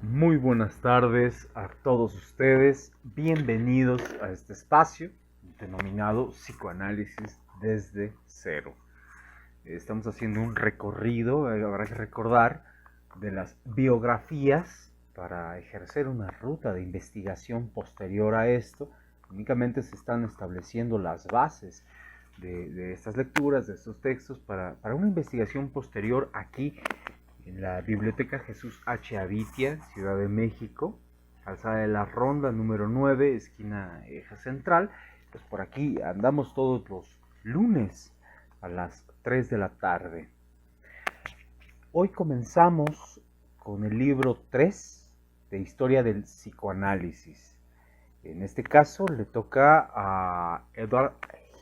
Muy buenas tardes a todos ustedes. Bienvenidos a este espacio denominado Psicoanálisis desde cero. Estamos haciendo un recorrido, habrá que recordar, de las biografías para ejercer una ruta de investigación posterior a esto. Únicamente se están estableciendo las bases de estas lecturas, de estos textos, para una investigación posterior aquí en la Biblioteca Jesús H. Avitia, Ciudad de México, calzada de la Ronda número 9, esquina Eje Central. Pues por aquí andamos todos los lunes a las 3 de la tarde. Hoy comenzamos con el libro 3 de Historia del Psicoanálisis. En este caso le toca a Edward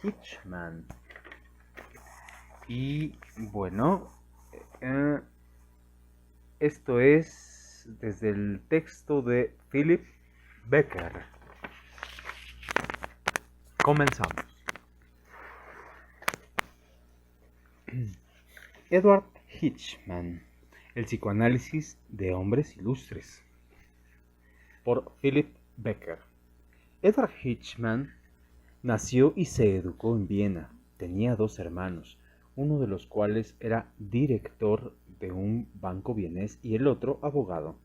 Hitchman. Y bueno, esto es desde el texto de Philip Becker. Comenzamos. Edward Hitchman, el psicoanálisis de hombres ilustres. Por Philip Becker. Edward Hitchman nació y se educó en Viena. Tenía 2 hermanos, uno de los cuales era director de un banco vienés y el otro abogado.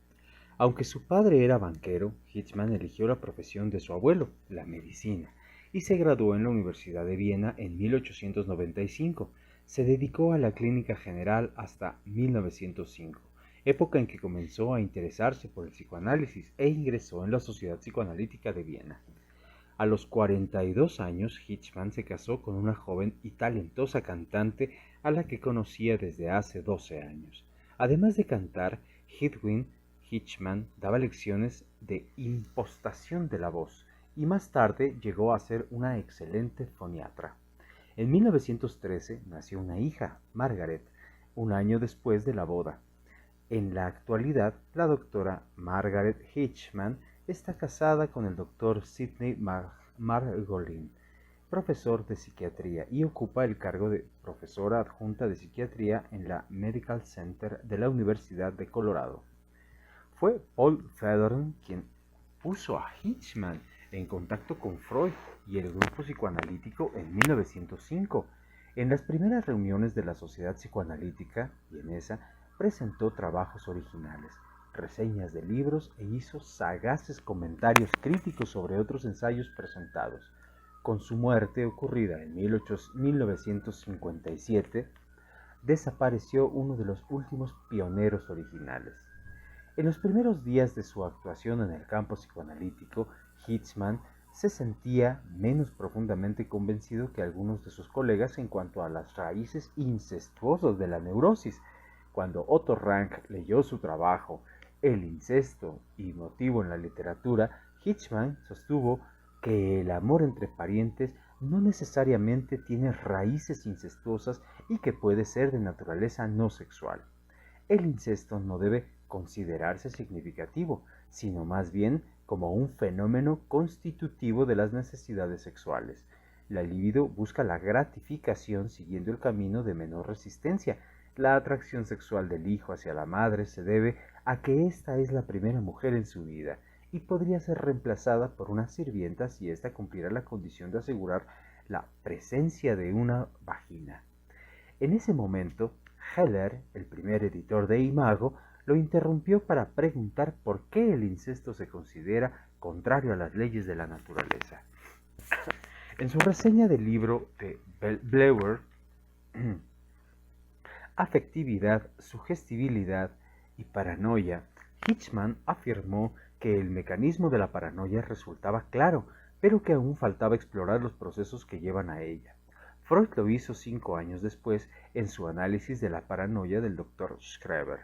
Aunque su padre era banquero, Hitchman eligió la profesión de su abuelo, la medicina, y se graduó en la Universidad de Viena en 1895. Se dedicó a la clínica general hasta 1905, época en que comenzó a interesarse por el psicoanálisis e ingresó en la Sociedad Psicoanalítica de Viena. A los 42 años, Hitchman se casó con una joven y talentosa cantante a la que conocía desde hace 12 años. Además de cantar, Hitchman daba lecciones de impostación de la voz y más tarde llegó a ser una excelente foniatra. En 1913 nació una hija, Margaret, un año después de la boda. En la actualidad, la doctora Margaret Hitchman está casada con el doctor Sidney Margolin, profesor de psiquiatría, y ocupa el cargo de profesora adjunta de psiquiatría en la Medical Center de la Universidad de Colorado. Fue Paul Federn quien puso a Hitchman en contacto con Freud y el grupo psicoanalítico en 1905. En las primeras reuniones de la Sociedad Psicoanalítica vienesa presentó trabajos originales, reseñas de libros e hizo sagaces comentarios críticos sobre otros ensayos presentados. Con su muerte ocurrida en 1957, desapareció uno de los últimos pioneros originales. En los primeros días de su actuación en el campo psicoanalítico, Hitchman se sentía menos profundamente convencido que algunos de sus colegas en cuanto a las raíces incestuosas de la neurosis. Cuando Otto Rank leyó su trabajo, El incesto y motivo en la literatura, Hitchman sostuvo que el amor entre parientes no necesariamente tiene raíces incestuosas y que puede ser de naturaleza no sexual. El incesto no debe considerarse significativo, sino más bien como un fenómeno constitutivo de las necesidades sexuales. La libido busca la gratificación siguiendo el camino de menor resistencia. La atracción sexual del hijo hacia la madre se debe a que ésta es la primera mujer en su vida y podría ser reemplazada por una sirvienta si ésta cumpliera la condición de asegurar la presencia de una vagina. En ese momento, Heller, el primer editor de Imago, lo interrumpió para preguntar por qué el incesto se considera contrario a las leyes de la naturaleza. En su reseña del libro de Bleuler, Afectividad, Sugestibilidad y Paranoia, Hitchman afirmó que el mecanismo de la paranoia resultaba claro, pero que aún faltaba explorar los procesos que llevan a ella. Freud lo hizo 5 años después en su análisis de la paranoia del Dr. Schreber.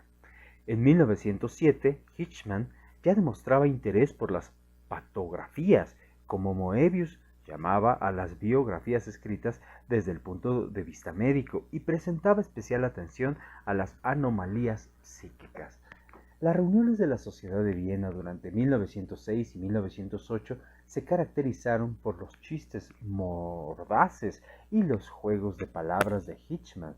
En 1907, Hitchman ya demostraba interés por las patografías, como Moebius llamaba a las biografías escritas desde el punto de vista médico, y presentaba especial atención a las anomalías psíquicas. Las reuniones de la Sociedad de Viena durante 1906 y 1908 se caracterizaron por los chistes mordaces y los juegos de palabras de Hitchman,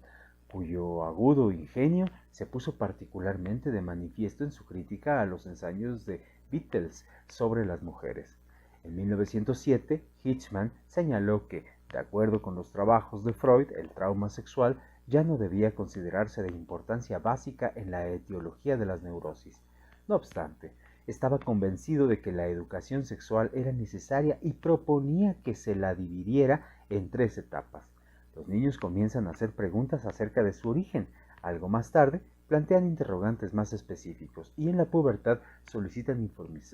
cuyo agudo ingenio se puso particularmente de manifiesto en su crítica a los ensayos de Beatles sobre las mujeres. En 1907, Hitchman señaló que, de acuerdo con los trabajos de Freud, el trauma sexual ya no debía considerarse de importancia básica en la etiología de las neurosis. No obstante, estaba convencido de que la educación sexual era necesaria y proponía que se la dividiera en 3 etapas. Los niños comienzan a hacer preguntas acerca de su origen. Algo más tarde, plantean interrogantes más específicos y en la pubertad solicitan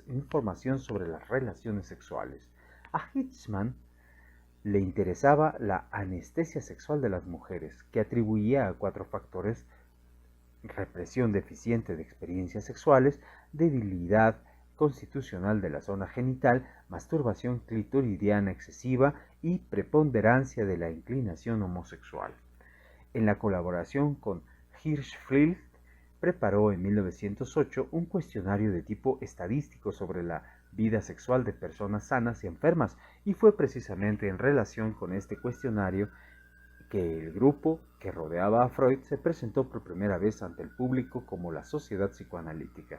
información sobre las relaciones sexuales. A Hitchman le interesaba la anestesia sexual de las mujeres, que atribuía a 4 factores: represión deficiente de experiencias sexuales, debilidad constitucional de la zona genital, masturbación clitoridiana excesiva y preponderancia de la inclinación homosexual. En la colaboración con Hirschfeld, preparó en 1908 un cuestionario de tipo estadístico sobre la vida sexual de personas sanas y enfermas, y fue precisamente en relación con este cuestionario que el grupo que rodeaba a Freud se presentó por primera vez ante el público como la Sociedad Psicoanalítica.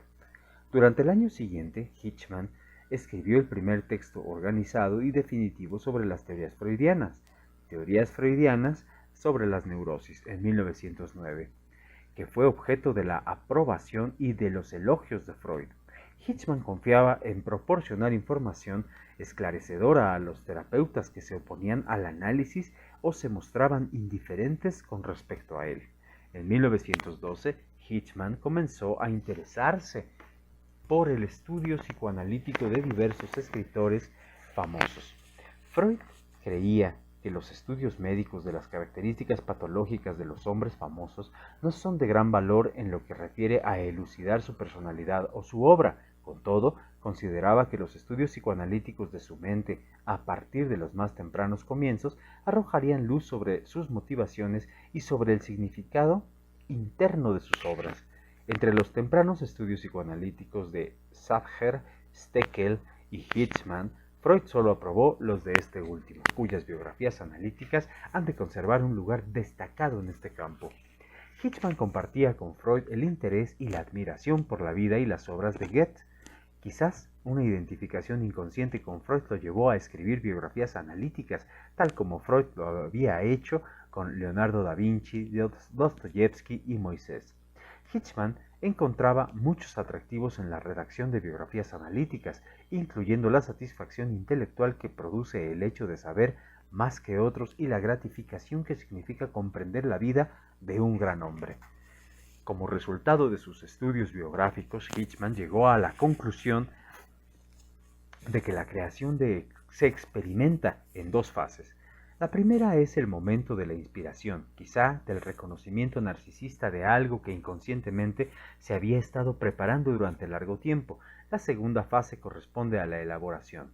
Durante el año siguiente, Hitchman escribió el primer texto organizado y definitivo sobre las teorías freudianas sobre las neurosis, en 1909, que fue objeto de la aprobación y de los elogios de Freud. Hitchman confiaba en proporcionar información esclarecedora a los terapeutas que se oponían al análisis o se mostraban indiferentes con respecto a él. En 1912, Hitchman comenzó a interesarse por el estudio psicoanalítico de diversos escritores famosos. Freud creía que los estudios médicos de las características patológicas de los hombres famosos no son de gran valor en lo que refiere a elucidar su personalidad o su obra. Con todo, consideraba que los estudios psicoanalíticos de su mente, a partir de los más tempranos comienzos, arrojarían luz sobre sus motivaciones y sobre el significado interno de sus obras. Entre los tempranos estudios psicoanalíticos de Sacher, Steckel y Hitchman, Freud solo aprobó los de este último, cuyas biografías analíticas han de conservar un lugar destacado en este campo. Hitchman compartía con Freud el interés y la admiración por la vida y las obras de Goethe. Quizás una identificación inconsciente con Freud lo llevó a escribir biografías analíticas, tal como Freud lo había hecho con Leonardo da Vinci, Dostoyevsky y Moisés. Hitchman encontraba muchos atractivos en la redacción de biografías analíticas, incluyendo la satisfacción intelectual que produce el hecho de saber más que otros y la gratificación que significa comprender la vida de un gran hombre. Como resultado de sus estudios biográficos, Hitchman llegó a la conclusión de que la creación se experimenta en 2 fases. La primera es el momento de la inspiración, quizá del reconocimiento narcisista de algo que inconscientemente se había estado preparando durante largo tiempo. La segunda fase corresponde a la elaboración.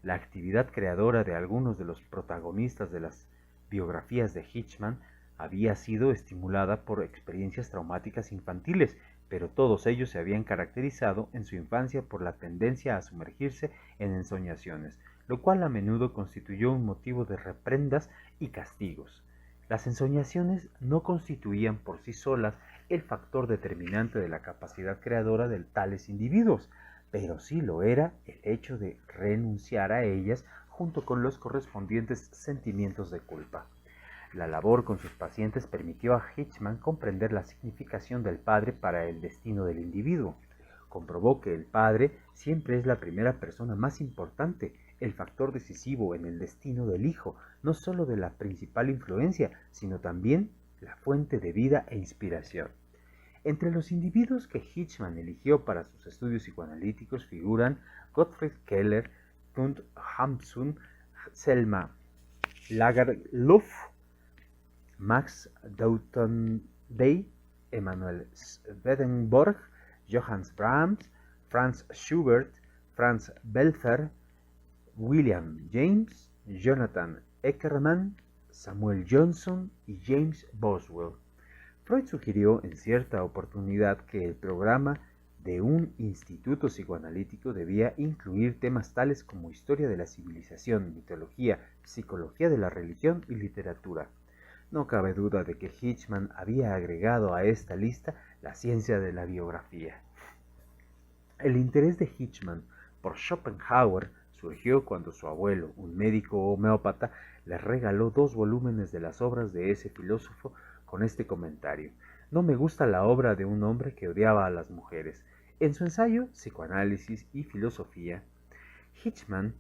La actividad creadora de algunos de los protagonistas de las biografías de Hitchman había sido estimulada por experiencias traumáticas infantiles, pero todos ellos se habían caracterizado en su infancia por la tendencia a sumergirse en ensoñaciones, lo cual a menudo constituyó un motivo de reprendas y castigos. Las ensoñaciones no constituían por sí solas el factor determinante de la capacidad creadora de tales individuos, pero sí lo era el hecho de renunciar a ellas junto con los correspondientes sentimientos de culpa. La labor con sus pacientes permitió a Hitchman comprender la significación del padre para el destino del individuo. Comprobó que el padre siempre es la primera persona más importante, el factor decisivo en el destino del hijo, no solo de la principal influencia, sino también la fuente de vida e inspiración. Entre los individuos que Hitchman eligió para sus estudios psicoanalíticos figuran Gottfried Keller, Knut Hamsun, Selma Lagerlöf, Max Deutendey, Emanuel Swedenborg, Johannes Brahms, Franz Schubert, Franz Belfer, William James, Jonathan Eckermann, Samuel Johnson y James Boswell. Freud sugirió en cierta oportunidad que el programa de un instituto psicoanalítico debía incluir temas tales como historia de la civilización, mitología, psicología de la religión y literatura. No cabe duda de que Hitchman había agregado a esta lista la ciencia de la biografía. El interés de Hitchman por Schopenhauer surgió cuando su abuelo, un médico homeópata, le regaló 2 volúmenes de las obras de ese filósofo con este comentario: no me gusta la obra de un hombre que odiaba a las mujeres. En su ensayo Psicoanálisis y Filosofía, Hitchman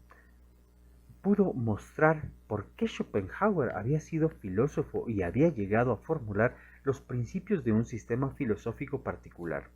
pudo mostrar por qué Schopenhauer había sido filósofo y había llegado a formular los principios de un sistema filosófico particular.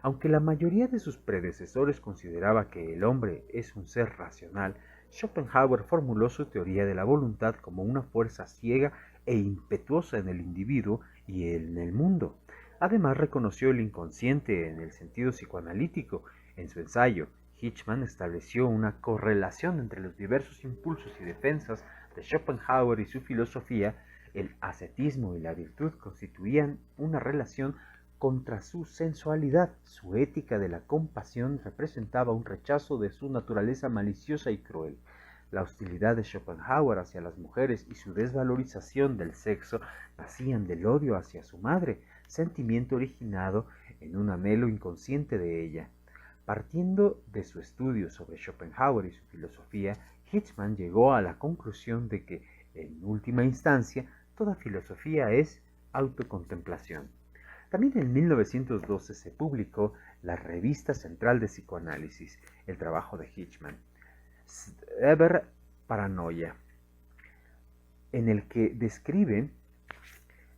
Aunque la mayoría de sus predecesores consideraba que el hombre es un ser racional, Schopenhauer formuló su teoría de la voluntad como una fuerza ciega e impetuosa en el individuo y en el mundo. Además, reconoció el inconsciente en el sentido psicoanalítico. En su ensayo, Hitchman estableció una correlación entre los diversos impulsos y defensas de Schopenhauer y su filosofía. El ascetismo y la virtud constituían una relación contra su sensualidad. Su ética de la compasión representaba un rechazo de su naturaleza maliciosa y cruel. La hostilidad de Schopenhauer hacia las mujeres y su desvalorización del sexo nacían del odio hacia su madre, sentimiento originado en un anhelo inconsciente de ella. Partiendo de su estudio sobre Schopenhauer y su filosofía, Hitchman llegó a la conclusión de que, en última instancia, toda filosofía es autocontemplación. También en 1912 se publicó la Revista Central de Psicoanálisis, el trabajo de Hitchman, Eber Paranoia, en el que describe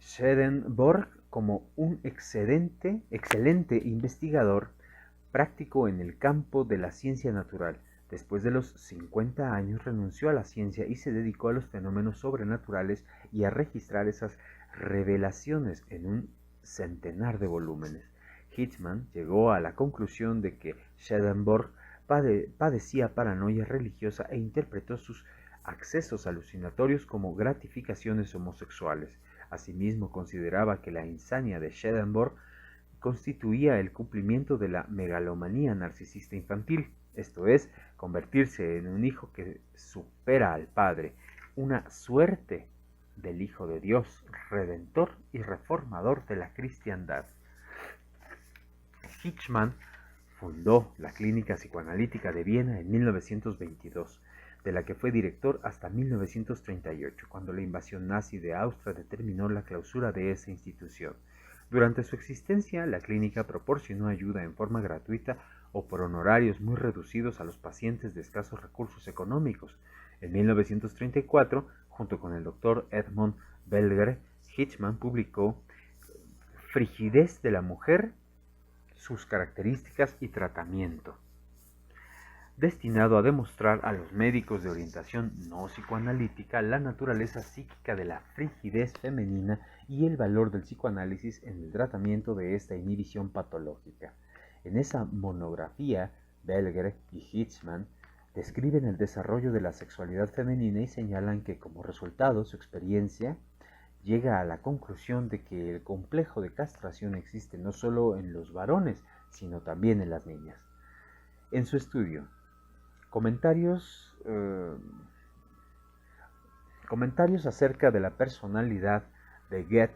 Swedenborg como un excelente investigador práctico en el campo de la ciencia natural. Después de los 50 años renunció a la ciencia y se dedicó a los fenómenos sobrenaturales y a registrar esas revelaciones en un centenar de volúmenes. Hitchman llegó a la conclusión de que Swedenborg padecía paranoia religiosa e interpretó sus accesos alucinatorios como gratificaciones homosexuales. Asimismo, consideraba que la insania de Swedenborg constituía el cumplimiento de la megalomanía narcisista infantil, esto es, convertirse en un hijo que supera al padre, una suerte del Hijo de Dios, redentor y reformador de la cristiandad. Hitchman fundó la Clínica Psicoanalítica de Viena en 1922, de la que fue director hasta 1938, cuando la invasión nazi de Austria determinó la clausura de esa institución. Durante su existencia, la clínica proporcionó ayuda en forma gratuita o por honorarios muy reducidos a los pacientes de escasos recursos económicos. En 1934, junto con el doctor Edmund Belger, Hitchman publicó Frigidez de la mujer, sus características y tratamiento, destinado a demostrar a los médicos de orientación no psicoanalítica la naturaleza psíquica de la frigidez femenina y el valor del psicoanálisis en el tratamiento de esta inhibición patológica. En esa monografía, Belger y Hitchman describen el desarrollo de la sexualidad femenina y señalan que, como resultado, su experiencia llega a la conclusión de que el complejo de castración existe no solo en los varones, sino también en las niñas. En su estudio, Comentarios acerca de la personalidad de Goethe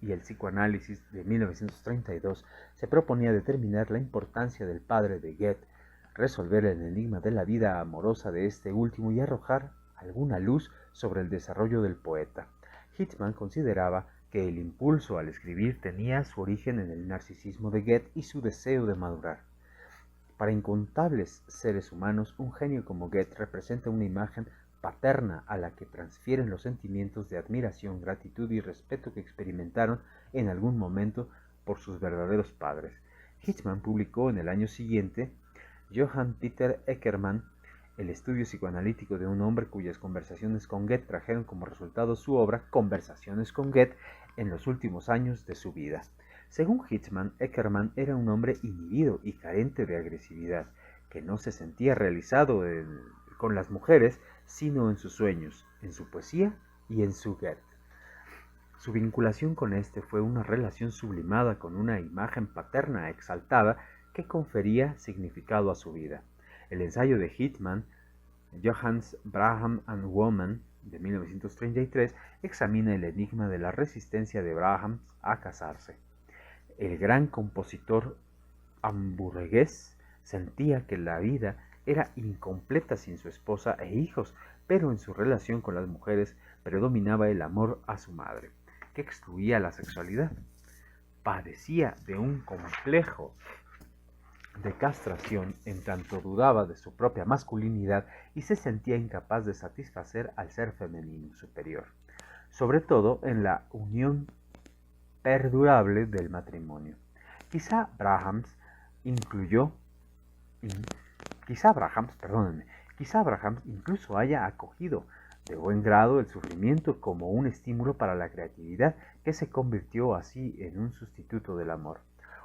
y el psicoanálisis de 1932, se proponía determinar la importancia del padre de Goethe, resolver el enigma de la vida amorosa de este último y arrojar alguna luz sobre el desarrollo del poeta. Hitchman consideraba que el impulso al escribir tenía su origen en el narcisismo de Goethe y su deseo de madurar. Para incontables seres humanos, un genio como Goethe representa una imagen paterna a la que transfieren los sentimientos de admiración, gratitud y respeto que experimentaron en algún momento por sus verdaderos padres. Hitchman publicó en el año siguiente Johann Peter Eckermann, el estudio psicoanalítico de un hombre cuyas conversaciones con Goethe trajeron como resultado su obra Conversaciones con Goethe en los últimos años de su vida. Según Hitchman, Eckermann era un hombre inhibido y carente de agresividad, que no se sentía realizado con las mujeres, sino en sus sueños, en su poesía y en su Goethe. Su vinculación con este fue una relación sublimada con una imagen paterna exaltada que confería significado a su vida. El ensayo de Hitchman, Johannes Braham and Woman, de 1933, examina el enigma de la resistencia de Brahms a casarse. El gran compositor hamburgués sentía que la vida era incompleta sin su esposa e hijos, pero en su relación con las mujeres predominaba el amor a su madre, que excluía la sexualidad. Padecía de un complejo de castración en tanto dudaba de su propia masculinidad y se sentía incapaz de satisfacer al ser femenino superior, sobre todo en la unión perdurable del matrimonio. Quizá Brahms incluso haya acogido de buen grado el sufrimiento como un estímulo para la creatividad, que se convirtió así en un sustituto del amor.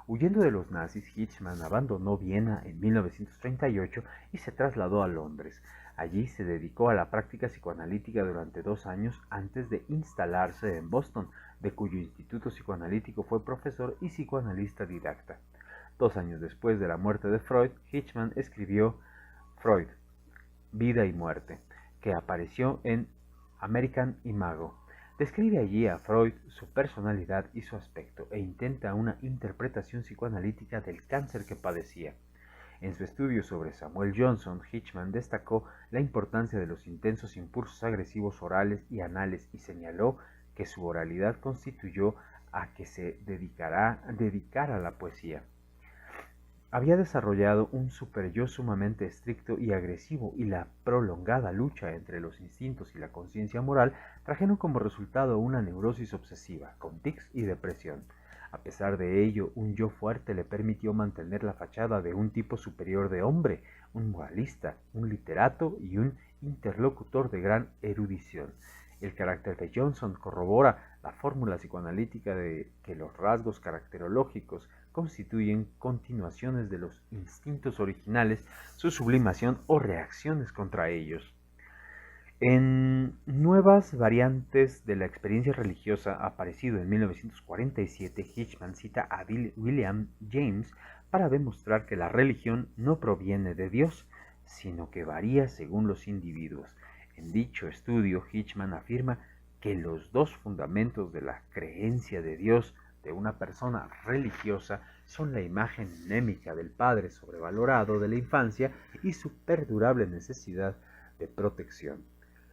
Huyendo de los nazis, Hitchman abandonó Viena en 1938 y se trasladó a Londres. Allí se dedicó a la práctica psicoanalítica durante 2 años antes de instalarse en Boston, de cuyo instituto psicoanalítico fue profesor y psicoanalista didacta. 2 años después de la muerte de Freud, Hitchman escribió Freud, Vida y Muerte, que apareció en American Imago. Describe allí a Freud, su personalidad y su aspecto, e intenta una interpretación psicoanalítica del cáncer que padecía. En su estudio sobre Samuel Johnson, Hitchman destacó la importancia de los intensos impulsos agresivos orales y anales y señaló que su oralidad constituyó a que se dedicara a la poesía. Había desarrollado un superyo sumamente estricto y agresivo, y la prolongada lucha entre los instintos y la conciencia moral trajeron como resultado una neurosis obsesiva, con tics y depresión. A pesar de ello, un yo fuerte le permitió mantener la fachada de un tipo superior de hombre, un moralista, un literato y un interlocutor de gran erudición. El carácter de Johnson corrobora la fórmula psicoanalítica de que los rasgos caracterológicos constituyen continuaciones de los instintos originales, su sublimación o reacciones contra ellos. En Nuevas variantes de la experiencia religiosa, aparecido en 1947, Hitchman cita a William James para demostrar que la religión no proviene de Dios, sino que varía según los individuos. En dicho estudio, Hitchman afirma que los dos fundamentos de la creencia de Dios de una persona religiosa son la imagen mnémica del padre sobrevalorado de la infancia y su perdurable necesidad de protección.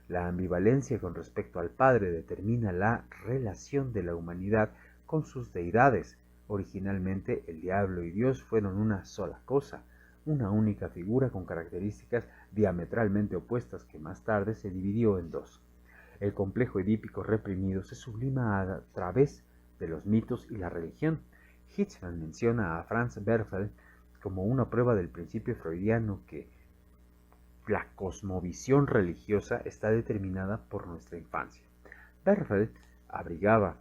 La ambivalencia con respecto al padre determina la relación de la humanidad con sus deidades. Originalmente, el diablo y Dios fueron una sola cosa, una única figura con características diametralmente opuestas que más tarde se dividió en dos. El complejo edípico reprimido se sublima a través de los mitos y la religión. Hitchman menciona a Franz Werfel como una prueba del principio freudiano que la cosmovisión religiosa está determinada por nuestra infancia. Werfel abrigaba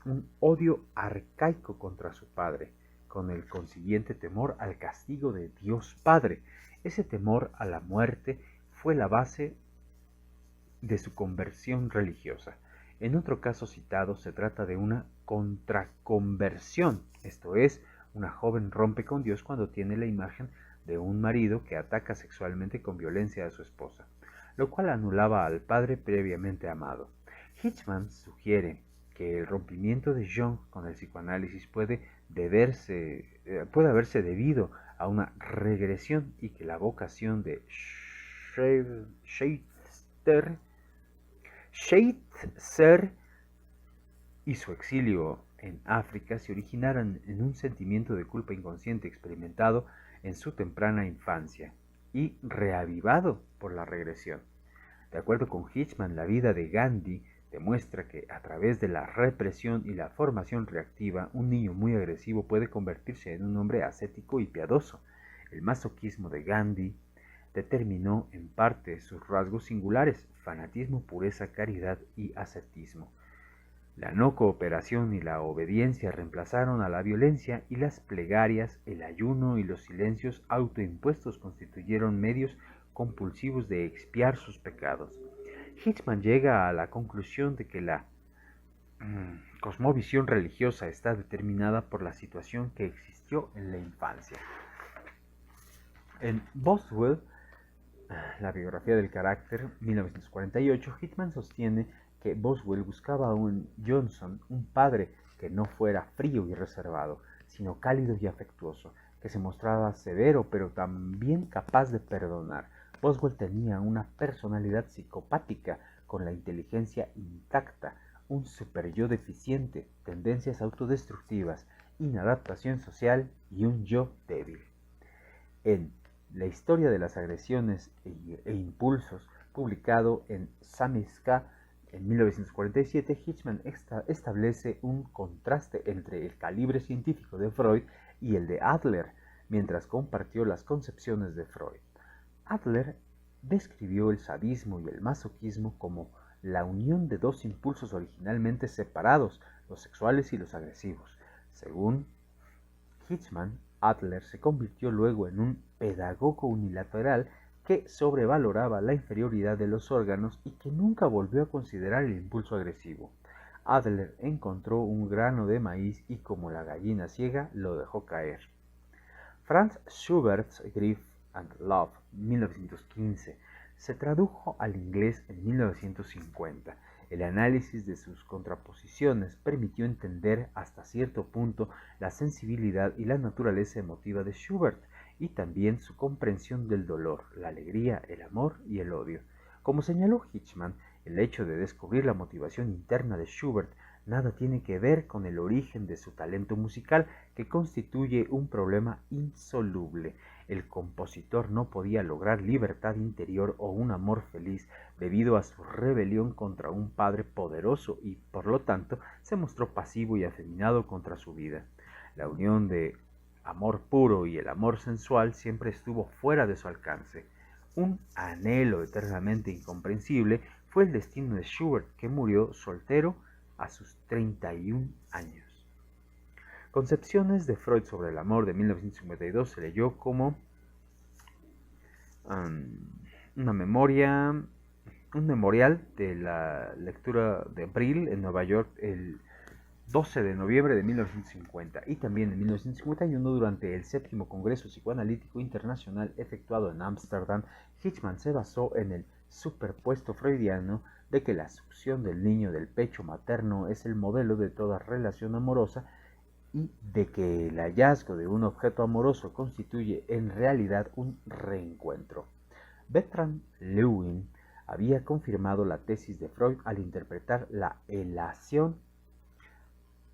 un odio arcaico contra su padre, con el consiguiente temor al castigo de Dios Padre. Ese temor a la muerte fue la base de su conversión religiosa. En otro caso citado, se trata de una contraconversión, esto es, una joven rompe con Dios cuando tiene la imagen de un marido que ataca sexualmente con violencia a su esposa, lo cual anulaba al padre previamente amado. Hitchman sugiere que el rompimiento de Jung con el psicoanálisis puede haberse debido a una regresión y que la vocación de Scheitzer y su exilio en África se originaran en un sentimiento de culpa inconsciente experimentado en su temprana infancia y reavivado por la regresión. De acuerdo con Hitchman, la vida de Gandhi demuestra que a través de la represión y la formación reactiva, un niño muy agresivo puede convertirse en un hombre ascético y piadoso. El masoquismo de Gandhi determinó en parte sus rasgos singulares: fanatismo, pureza, caridad y ascetismo. La no cooperación y la obediencia reemplazaron a la violencia, y las plegarias, el ayuno y los silencios autoimpuestos constituyeron medios compulsivos de expiar sus pecados. Hitchman llega a la conclusión de que la cosmovisión religiosa está determinada por la situación que existió en la infancia. En Boswell La biografía del carácter, 1948, Hitchman sostiene que Boswell buscaba en Johnson un padre que no fuera frío y reservado, sino cálido y afectuoso, que se mostraba severo pero también capaz de perdonar. Boswell tenía una personalidad psicopática con la inteligencia intacta, un superyo deficiente, tendencias autodestructivas, inadaptación social y un yo débil. En La historia de las agresiones e impulsos, publicado en Samiska en 1947, Hitchman establece un contraste entre el calibre científico de Freud y el de Adler, mientras compartió las concepciones de Freud. Adler describió el sadismo y el masoquismo como la unión de dos impulsos originalmente separados, los sexuales y los agresivos. Según Hitchman, Adler se convirtió luego en un pedagogo unilateral que sobrevaloraba la inferioridad de los órganos y que nunca volvió a considerar el impulso agresivo. Adler encontró un grano de maíz y como la gallina ciega lo dejó caer. Franz Schubert's Grief and Love, 1915, se tradujo al inglés en 1950. El análisis de sus contraposiciones permitió entender hasta cierto punto la sensibilidad y la naturaleza emotiva de Schubert y también su comprensión del dolor, la alegría, el amor y el odio. Como señaló Hitchman, el hecho de descubrir la motivación interna de Schubert nada tiene que ver con el origen de su talento musical, que constituye un problema insoluble. El compositor no podía lograr libertad interior o un amor feliz debido a su rebelión contra un padre poderoso y, por lo tanto, se mostró pasivo y afeminado contra su vida. La unión de amor puro y el amor sensual siempre estuvo fuera de su alcance. Un anhelo eternamente incomprensible fue el destino de Schubert, que murió soltero a sus 31 años. Concepciones de Freud sobre el amor, de 1952, se leyó como un memorial de la lectura de Brill en Nueva York el 12 de noviembre de 1950 y también en 1951 durante el séptimo Congreso Psicoanalítico Internacional efectuado en Ámsterdam. Hitchman se basó en el superpuesto freudiano de que la succión del niño del pecho materno es el modelo de toda relación amorosa y de que el hallazgo de un objeto amoroso constituye en realidad un reencuentro. Bertrand Lewin había confirmado la tesis de Freud al interpretar la elación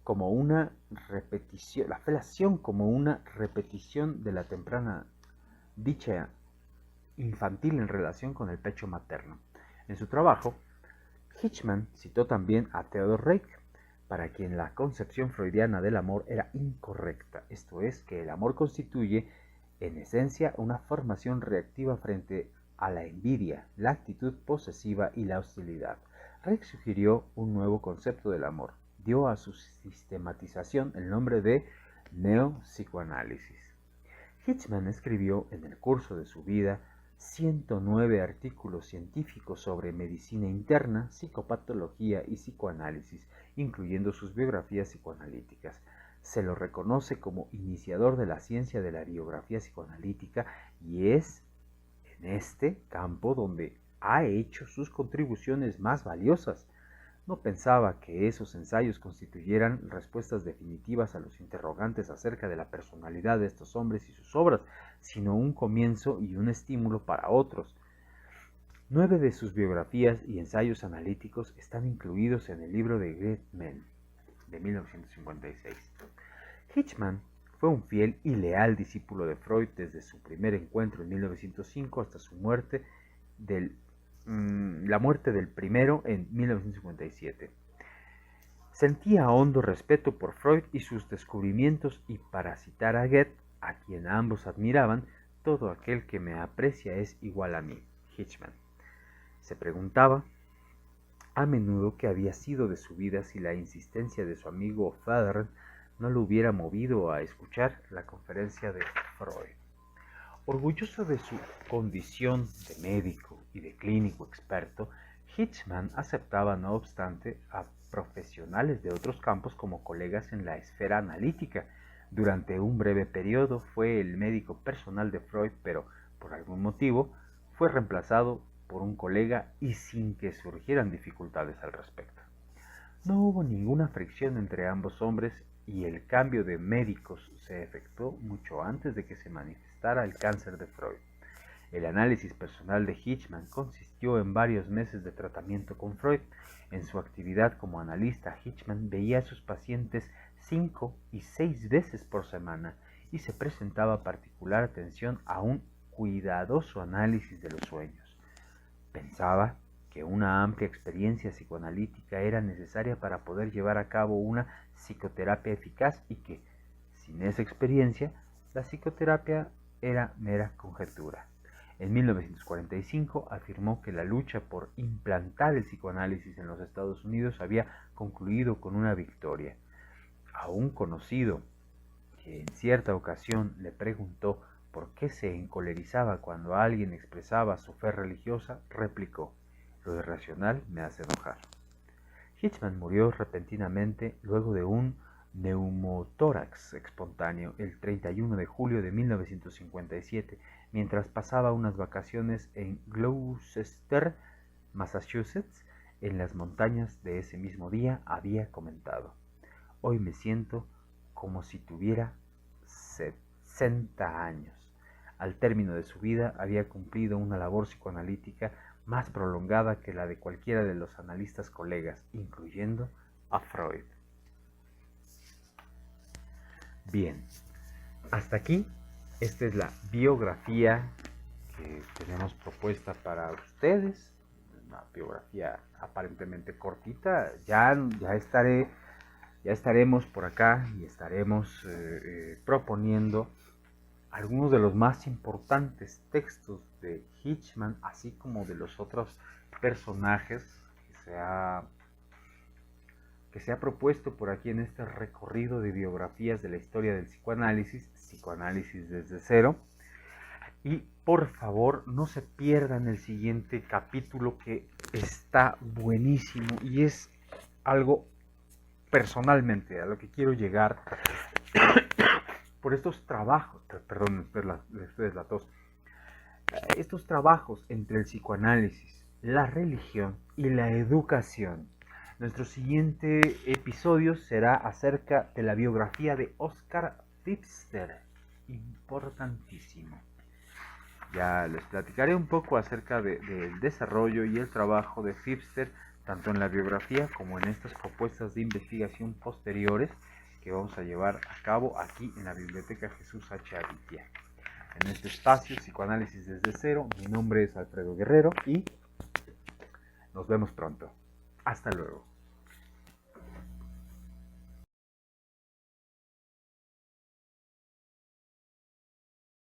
como una repetición, la felación como una repetición de la temprana dicha infantil en relación con el pecho materno. En su trabajo, Hitchman citó también a Theodor Reik, para quien la concepción freudiana del amor era incorrecta, esto es, que el amor constituye, en esencia, una formación reactiva frente a la envidia, la actitud posesiva y la hostilidad. Reik sugirió un nuevo concepto del amor. Dio a su sistematización el nombre de neopsicoanálisis. Hitchman escribió en el curso de su vida 109 artículos científicos sobre medicina interna, psicopatología y psicoanálisis, incluyendo sus biografías psicoanalíticas. Se lo reconoce como iniciador de la ciencia de la biografía psicoanalítica y es en este campo donde ha hecho sus contribuciones más valiosas. No pensaba que esos ensayos constituyeran respuestas definitivas a los interrogantes acerca de la personalidad de estos hombres y sus obras, sino un comienzo y un estímulo para otros. 9 de sus biografías y ensayos analíticos están incluidos en el libro de Great Men, de 1956. Hitchman fue un fiel y leal discípulo de Freud desde su primer encuentro en 1905 hasta su muerte la muerte del primero en 1957. Sentía hondo respeto por Freud y sus descubrimientos y, para citar a Goethe, a quien ambos admiraban, todo aquel que me aprecia es igual a mí, Hitchman. Se preguntaba a menudo qué había sido de su vida si la insistencia de su amigo Fader no lo hubiera movido a escuchar la conferencia de Freud. Orgulloso de su condición de médico y de clínico experto, Hitchman aceptaba, no obstante, a profesionales de otros campos como colegas en la esfera analítica. Durante un breve periodo fue el médico personal de Freud, pero por algún motivo fue reemplazado por un colega y sin que surgieran dificultades al respecto. No hubo ninguna fricción entre ambos hombres y el cambio de médicos se efectuó mucho antes de que se manifestara el cáncer de Freud. El análisis personal de Hitchman consistió en varios meses de tratamiento con Freud. En su actividad como analista, Hitchman veía a sus pacientes 5 y 6 veces por semana y se prestaba particular atención a un cuidadoso análisis de los sueños. Pensaba que una amplia experiencia psicoanalítica era necesaria para poder llevar a cabo una psicoterapia eficaz y que, sin esa experiencia, la psicoterapia era mera conjetura. En 1945 afirmó que la lucha por implantar el psicoanálisis en los Estados Unidos había concluido con una victoria. A un conocido que en cierta ocasión le preguntó por qué se encolerizaba cuando alguien expresaba su fe religiosa, replicó: "Lo irracional me hace enojar". Hitchman murió repentinamente luego de un neumotórax espontáneo el 31 de julio de 1957, mientras pasaba unas vacaciones en Gloucester, Massachusetts. En las montañas de ese mismo día había comentado: "Hoy me siento como si tuviera 60 años". Al término de su vida había cumplido una labor psicoanalítica más prolongada que la de cualquiera de los analistas colegas, incluyendo a Freud. Bien, hasta aquí, esta es la biografía que tenemos propuesta para ustedes, una biografía aparentemente cortita. Ya estaremos por acá y estaremos proponiendo algunos de los más importantes textos de Hitchman, así como de los otros personajes que se ha propuesto por aquí en este recorrido de biografías de la historia del psicoanálisis desde cero. Y por favor, no se pierdan el siguiente capítulo, que está buenísimo y es algo personalmente a lo que quiero llegar por estos trabajos, perdón, ustedes la tos, estos trabajos entre el psicoanálisis, la religión y la educación. Nuestro siguiente episodio será acerca de la biografía de Oscar Pfister, importantísimo. Ya les platicaré un poco acerca del desarrollo y el trabajo de Pfister, tanto en la biografía como en estas propuestas de investigación posteriores que vamos a llevar a cabo aquí en la Biblioteca Jesús H. Avitia. En este espacio, Psicoanálisis desde cero, mi nombre es Alfredo Guerrero y nos vemos pronto. Hasta luego.